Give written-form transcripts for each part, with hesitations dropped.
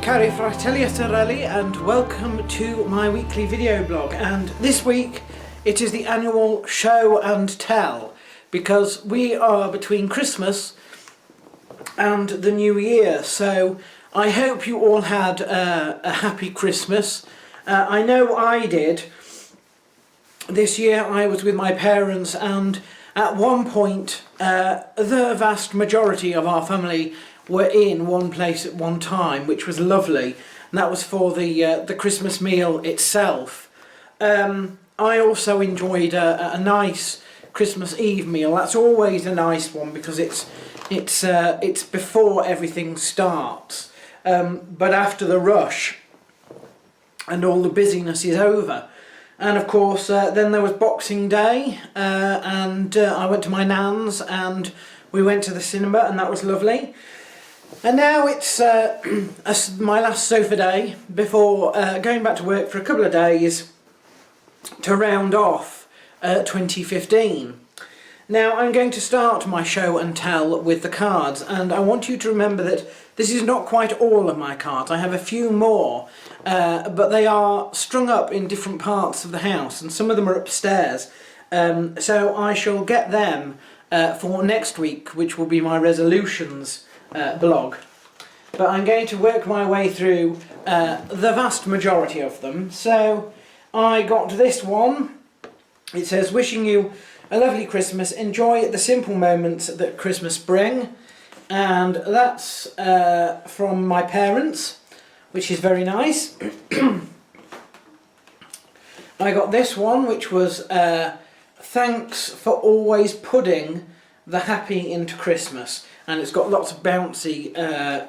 Cari fratelli e sorelle, and welcome to my weekly video blog. And this week it is the annual show and tell, because we are between Christmas and the New Year. So I hope you all had a happy Christmas. I know I did. This year I was with my parents, and at one point the vast majority of our family were in one place at one time, which was lovely, and that was for the Christmas meal itself. I also enjoyed a nice Christmas Eve meal. That's always a nice one because it's before everything starts, but after the rush and all the busyness is over. And of course then there was Boxing Day, and I went to my nan's and we went to the cinema, and that was lovely. And now it's my last sofa day before going back to work for a couple of days to round off 2015. Now I'm going to start my show and tell with the cards, and I want you to remember that this is not quite all of my cards. I have a few more, but they are strung up in different parts of the house, and some of them are upstairs. So I shall get them for next week, which will be my resolutions blog. But I'm going to work my way through the vast majority of them. So I got this one. It says, wishing you a lovely Christmas, enjoy the simple moments that Christmas bring. And that's from my parents, which is very nice. I got this one, which was thanks for always putting the happy into Christmas. And it's got lots of bouncy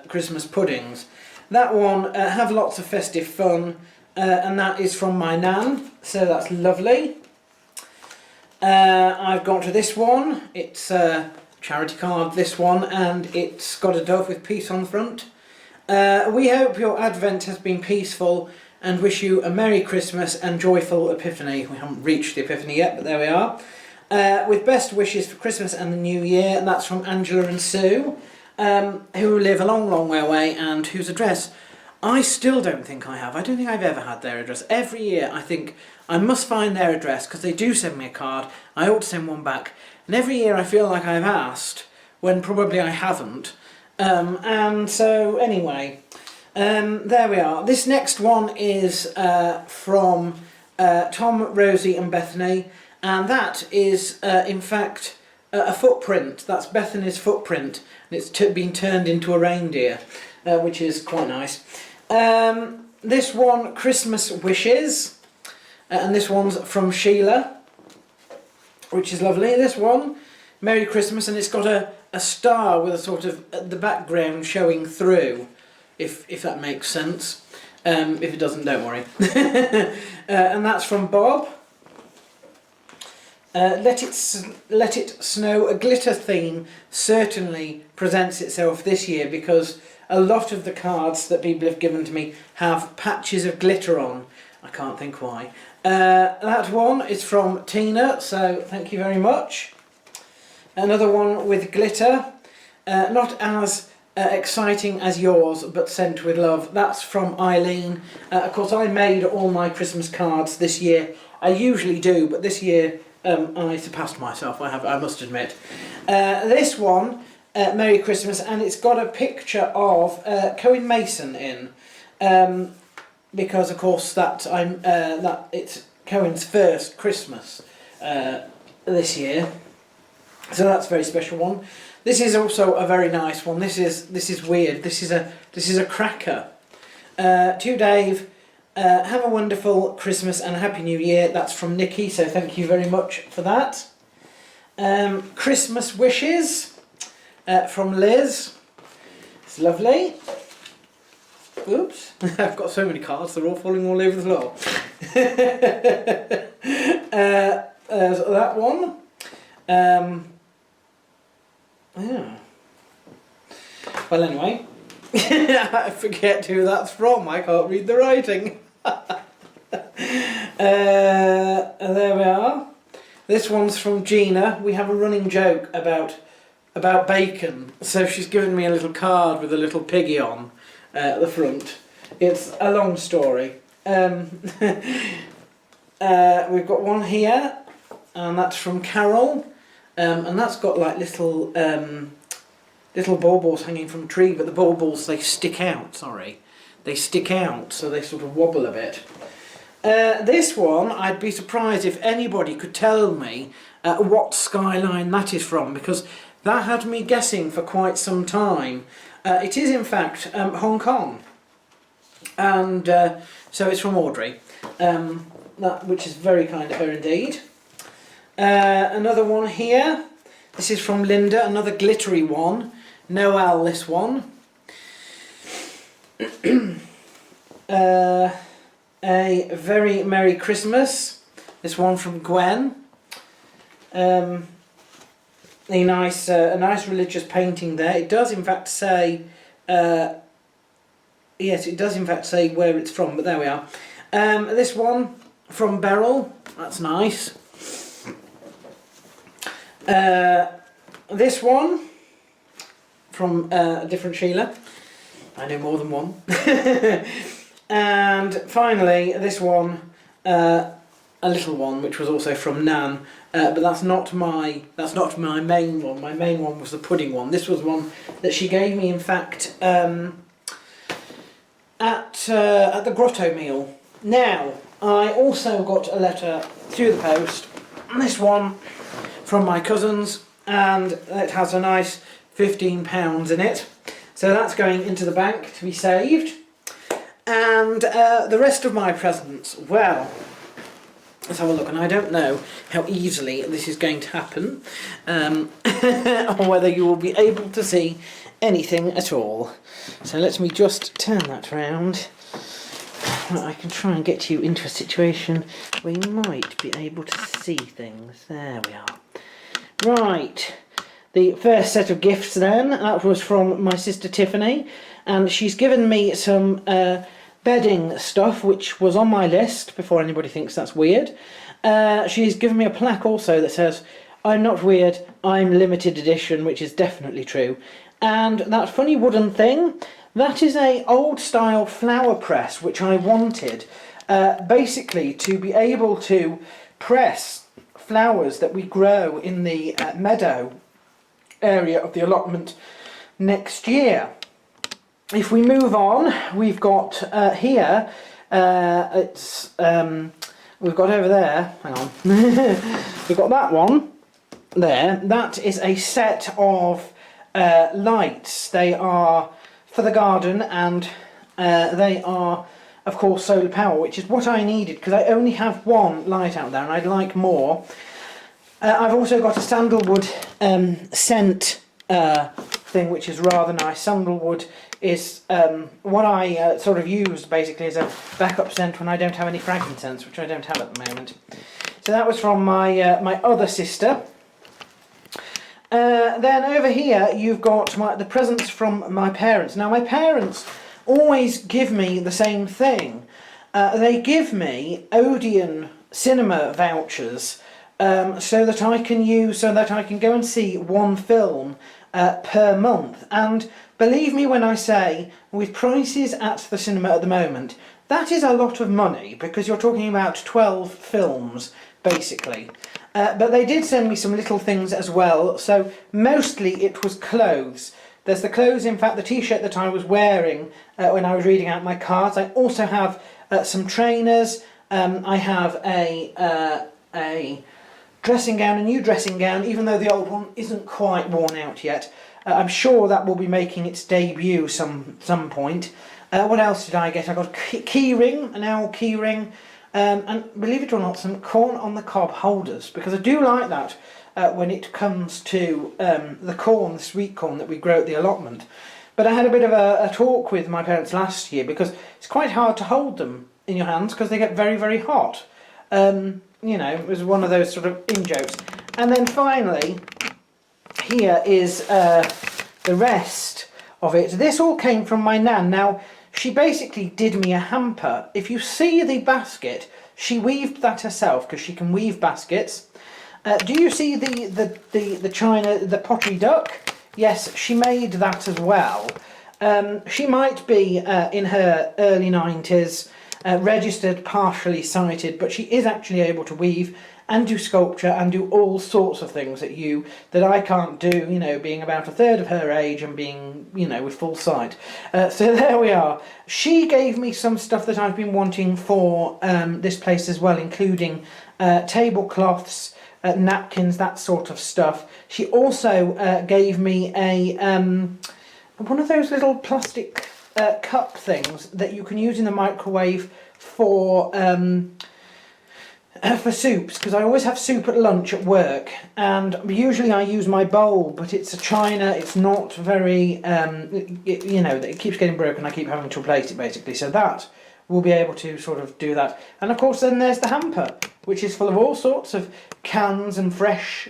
Christmas puddings. That one, have lots of festive fun, and that is from my nan, so that's lovely. I've got to this one. It's a charity card, this one, and it's got a dove with peace on the front. We hope your Advent has been peaceful and wish you a Merry Christmas and joyful Epiphany. We haven't reached the Epiphany yet, but there we are. With best wishes for Christmas and the New Year, and that's from Angela and Sue, who live a long, long way away, and whose address I still don't think I have. I don't think I've ever had their address. Every year I think I must find their address, because they do send me a card. I ought to send one back, and every year I feel like I've asked when probably I haven't. And so anyway, there we are. This next one is from Tom, Rosie and Bethany. And that is, in fact, a footprint. That's Bethany's footprint, and it's been turned into a reindeer, which is quite nice. This one, Christmas Wishes, and this one's from Sheila, which is lovely. This one, Merry Christmas, and it's got a star with a sort of the background showing through, if that makes sense. If it doesn't, don't worry. And that's from Bob. Let it snow, a glitter theme certainly presents itself this year, because a lot of the cards that people have given to me have patches of glitter on. I can't think why. That one is from Tina, so thank you very much. Another one with glitter, not as exciting as yours, but sent with love. That's from Eileen. Of course, I made all my Christmas cards this year. I usually do, but this year I surpassed myself, I must admit. This one, Merry Christmas, and it's got a picture of Cohen Mason in, because of course that it's Cohen's first Christmas this year, so that's a very special one. This is also a very nice one. This is weird. This is a cracker. To Dave. Have a wonderful Christmas and a Happy New Year. That's from Nikki, so thank you very much for that. Christmas Wishes from Liz. It's lovely. Oops, I've got so many cards, they're all falling all over the floor. That one. Yeah. Well, anyway. I forget who that's from, I can't read the writing. There we are. This one's from Gina. We have a running joke about bacon, so she's given me a little card with a little piggy on, at the front. It's a long story. We've got one here, and that's from Carol, and that's got like little little baubles hanging from a tree, but the baubles, they stick out, they stick out, so they sort of wobble a bit. This one, I'd be surprised if anybody could tell me what skyline that is from, because that had me guessing for quite some time. It is in fact Hong Kong, and so it's from Audrey, which is very kind of her indeed. Another one here, this is from Linda, another glittery one, Noel this one. A very Merry Christmas, this one from Gwen. A nice religious painting there. It does in fact say, yes, it does in fact say where it's from, but there we are. This one from Beryl, that's nice. This one from a different Sheila. I know more than one. And finally, this one, a little one, which was also from Nan, but that's not my main one. My main one was the pudding one. This was one that she gave me, in fact, at the Grotto meal. Now, I also got a letter through the post, this one from my cousins, and it has a nice £15 in it. So that's going into the bank to be saved. And the rest of my presents, well, let's have a look, and I don't know how easily this is going to happen, or whether you will be able to see anything at all. So let me just turn that round. I can try and get you into a situation where you might be able to see things. There we are. Right, the first set of gifts then, that was from my sister Tiffany, and she's given me some bedding stuff, which was on my list before anybody thinks that's weird. She's given me a plaque also that says, "I'm not weird, I'm limited edition," which is definitely true. And that funny wooden thing, that is a old style flower press which I wanted, basically to be able to press flowers that we grow in the meadow area of the allotment next year. If we move on, we've got here, we've got over there, hang on, we've got that one there. That is a set of lights. They are for the garden, and they are of course solar power, which is what I needed because I only have one light out there and I'd like more. I've also got a sandalwood scent thing, which is rather nice. Sandalwood is what I sort of use basically as a backup scent when I don't have any frankincense, which I don't have at the moment. So that was from my my other sister. Then over here you've got the presents from my parents. Now my parents always give me the same thing. They give me Odeon cinema vouchers so that I can go and see one film per month. And believe me when I say, with prices at the cinema at the moment, that is a lot of money, because you're talking about 12 films basically. But they did send me some little things as well, so mostly it was clothes. There's the clothes, in fact the t-shirt that I was wearing when I was reading out my cards. I also have some trainers. I have a dressing gown, a new dressing gown, even though the old one isn't quite worn out yet. I'm sure that will be making its debut some point. What else did I get? I got a key ring, an owl key ring, and believe it or not, some corn on the cob holders, because I do like that when it comes to the corn, the sweet corn that we grow at the allotment. But I had a bit of a talk with my parents last year, because it's quite hard to hold them in your hands because they get very, very hot. You know, it was one of those sort of in-jokes. And then finally, here is the rest of it. This all came from my nan. Now, she basically did me a hamper. If you see the basket, she weaved that herself, because she can weave baskets. Do you see the china, the pottery duck? Yes, she made that as well. She might be in her early 90s, registered partially sighted, but she is actually able to weave and do sculpture and do all sorts of things that I can't do, you know, being about a third of her age and being, you know, with full sight. So there we are. She gave me some stuff that I've been wanting for this place as well, including tablecloths, napkins, that sort of stuff. She also gave me a one of those little plastic cup things that you can use in the microwave for soups, because I always have soup at lunch at work, and usually I use my bowl, but it's a china, it's not very, you know, it keeps getting broken, I keep having to replace it basically, so that will be able to sort of do that. And of course then there's the hamper, which is full of all sorts of cans and fresh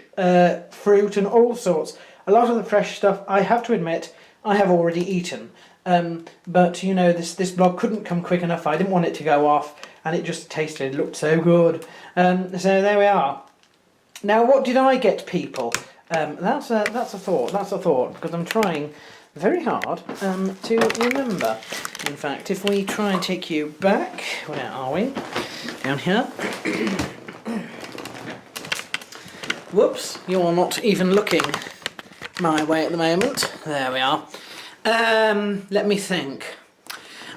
fruit and all sorts. A lot of the fresh stuff, I have to admit, I have already eaten, but you know, this blog couldn't come quick enough, I didn't want it to go off, and it just tasted, it looked so good. So there we are. Now what did I get people? That's a thought, because I'm trying very hard to remember. In fact, if we try and take you back, where are we? Down here. Whoops, you're not even looking my way at the moment. There we are. Let me think.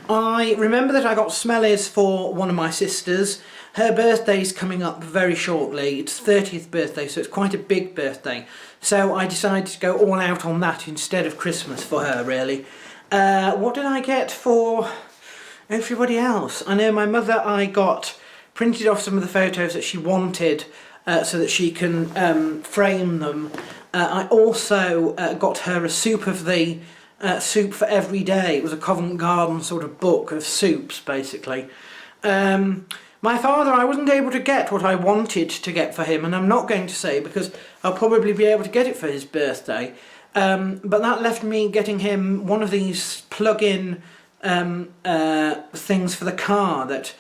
I remember that I got smellies for one of my sisters. Her birthday's coming up very shortly. It's 30th birthday, so it's quite a big birthday. So I decided to go all out on that instead of Christmas for her, really. What did I get for everybody else? I know my mother, I got printed off some of the photos that she wanted so that she can frame them. I also got her a soup of the soup for every day. It was a Covent Garden sort of book of soups, basically. My father, I wasn't able to get what I wanted to get for him, and I'm not going to say because I'll probably be able to get it for his birthday. But that left me getting him one of these plug-in things for the car that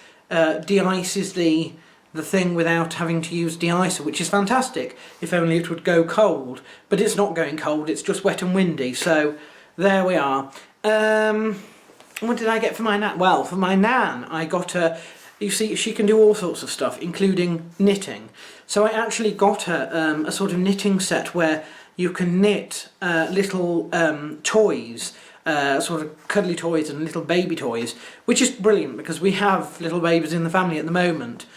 de-ices the thing without having to use de-icer, which is fantastic, if only it would go cold. But it's not going cold, it's just wet and windy, so there we are. What did I get for my nan? Well, for my nan, I got her, you see, she can do all sorts of stuff, including knitting. So I actually got her a sort of knitting set where you can knit little toys, sort of cuddly toys and little baby toys, which is brilliant because we have little babies in the family at the moment.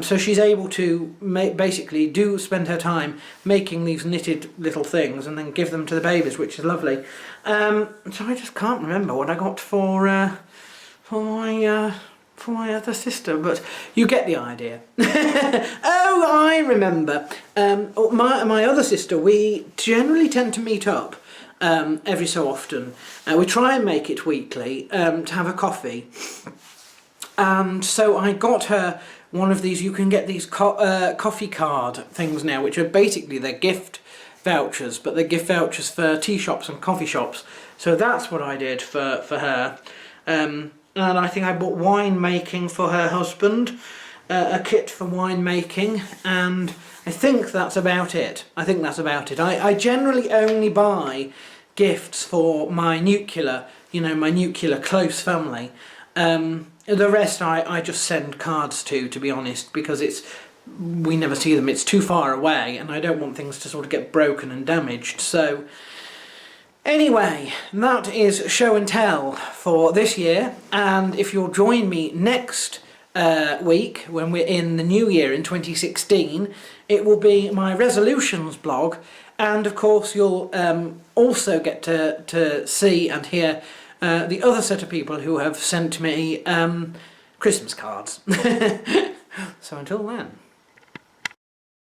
So she's able to basically spend her time making these knitted little things and then give them to the babies, which is lovely. So I just can't remember what I got for my other sister, but you get the idea. Oh, I remember. My other sister, we generally tend to meet up every so often. We try and make it weekly to have a coffee. And so I got her one of these. You can get these coffee card things now, which are basically they're gift vouchers, but they're gift vouchers for tea shops and coffee shops. So that's what I did for her. And I think I bought wine making for her husband, a kit for wine making, and I think that's about it. I generally only buy gifts for my nuclear, my nuclear close family. The rest I just send cards to be honest, because we never see them, it's too far away, and I don't want things to sort of get broken and damaged. So anyway, that is show and tell for this year, and if you'll join me next week when we're in the new year in 2016, it will be my resolutions blog, and of course you'll also get to see and hear the other set of people who have sent me Christmas cards. So until then.